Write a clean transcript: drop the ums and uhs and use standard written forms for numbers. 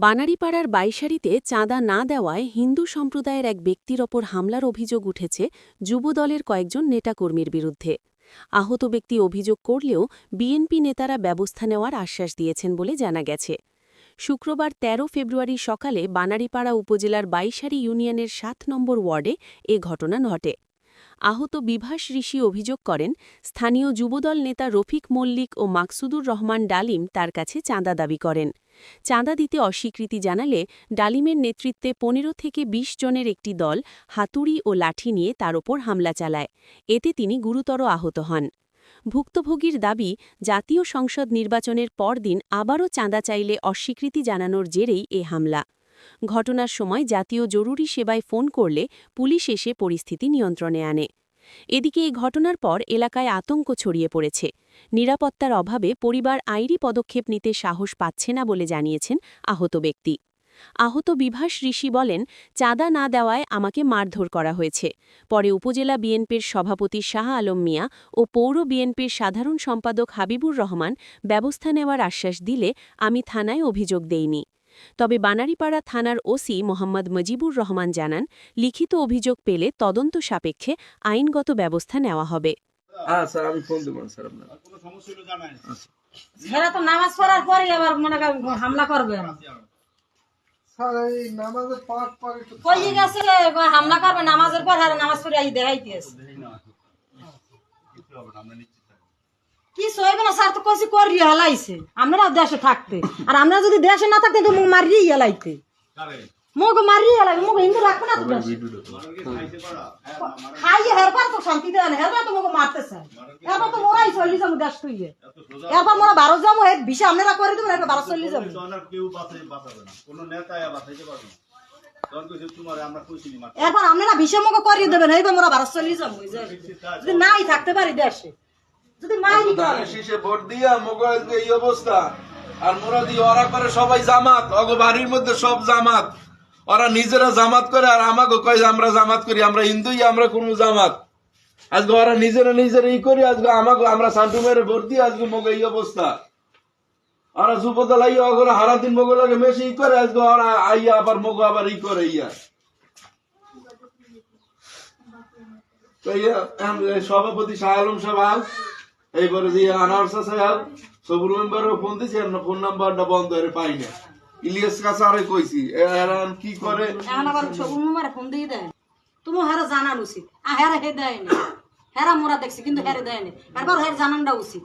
বানারীপাড়ার বাইশারিতে চাঁদা না দেওয়ায় হিন্দু সম্প্রদায়ের এক ব্যক্তির ওপর হামলার অভিযোগ উঠেছে যুবদলের কয়েকজন নেতাকর্মীর বিরুদ্ধে। আহত ব্যক্তি অভিযোগ করলেও বিএনপি নেতারা ব্যবস্থা নেওয়ার আশ্বাস দিয়েছেন বলে জানা গেছে। শুক্রবার ১৩ ফেব্রুয়ারি সকালে বানারীপাড়া উপজেলার বাইশারি ইউনিয়নের ৭ নম্বর ওয়ার্ডে এ ঘটনা ঘটে। আহত বিভাস ঋষি অভিযোগ করেন, স্থানীয় যুবদল নেতা রফিক মল্লিক ও মাকসুদুর রহমান ডালিম তার কাছে চাঁদা দাবি করেন। চাঁদা দিতে অস্বীকৃতি জানালে ডালিমের নেতৃত্বে ১৫ থেকে ২০ জনের একটি দল হাতুড়ি ও লাঠি নিয়ে তার ওপর হামলা চালায়। এতে তিনি গুরুতর আহত হন। ভুক্তভোগীর দাবি, জাতীয় সংসদ নির্বাচনের পরদিন আবারও চাঁদা চাইলে অস্বীকৃতি জানানোর জেরেই এ হামলা। ঘটনার সময় জাতীয় জরুরি সেবায় ফোন করলে পুলিশ এসে পরিস্থিতি নিয়ন্ত্রণে আনে। এদিকে এই ঘটনার পর এলাকায় আতঙ্ক ছড়িয়ে পড়েছে। নিরাপত্তার অভাবে পরিবার আইনি পদক্ষেপ নিতে সাহস পাচ্ছে না বলে জানিয়েছেন আহত ব্যক্তি। আহত বিভাস ঋষি বলেন, চাঁদা না দেওয়ায় আমাকে মারধর করা হয়েছে। পরে উপজেলা বিএনপির সভাপতি শাহ আলম মিয়া ও পৌর বিএনপির সাধারণ সম্পাদক হাবিবুর রহমান ব্যবস্থা নেওয়ার আশ্বাস দিলে আমি থানায় অভিযোগ দেইনি। তবে বানারীপাড়া থানার ওসি মোহাম্মদ মজিবুর রহমান জানান, লিখিত অভিযোগ পেলে তদন্ত সাপেক্ষে আইনগত ব্যবস্থা নেওয়া হবে। নামাজ পড়ার পরে আবার মনে হামলা করবে, হামলা করবে নামাজের পর, নামাজ পড়ে দেখাইতেছে কিছু হইবে না স্যার, তো কইছি করিয়ে হেলাইছে। আপনারা দেশে থাকতে আর আমরা যদি দেশে না থাকতে তো মুখ মারিয়ে হেলাইতে, মুখ মারিয়ে হেলাই, মুখ হিন্দু রাখবে না তো দেশে খাইয়ে হেরবার তো শান্তি দেয় না, হেরবার তো মুখ মারতে চায়, এরপর তো মোরাই চল্লি যাবো দেশ তুইয়ে, এরপর মোরা ১২ যাবো, এর বিষে আপনারা করে দেবেন, এরপর ১২ চল্লি যাবো। এরপর আপনারা বিষে মুখ করিয়ে দেবেন, এরপর মোরা ১২ চল্লি যাবো। যদি নাই থাকতে পারি দেশে, যদি মাইরি ভোট দিয়া মোগলকে এই অবস্থা, আর মোরা দিয়ে ওরা করে সবাই জামাত, অগ বাড়ির মধ্যে সব জামাত, ওরা নিজেরা জামাত করে আর আমাকে কয় আমরা জামাত করি, আমরা হিন্দুই, আমরা কোন জামাত। আজকে ওরা নিজেরা ই করি, আজকে আমাকে আমরা সান্টু মেরে ভোট দিয়ে আজকে মোগে এই অবস্থা। ওরা যুবদল আইয়া ওগুলো হারাদিন মোগলকে মেশে ই করে, আজকে ওরা আইয়া আবার মোগ আবার ই করে ইয়া। সভাপতি শাহ আলম সাহেব এইবারে দিয়ে আনারসা সাহেব সবুর মেম্বারও ফোন দিয়েছি, ফোন নাম্বারটা বন্ধ করে পাই না। ইলিয়াস কাছে আরে কইছি, এরান কি করে এখন আবার সবুর মেম্বারে ফোন দিয়ে দেয়, তুমি হেরা জানান উচিত। হেরা হে দেয়নি, হেরা মোরা দেখছি কিন্তু হেরে দেয়নি, এরপর হের জানানটা উচিত।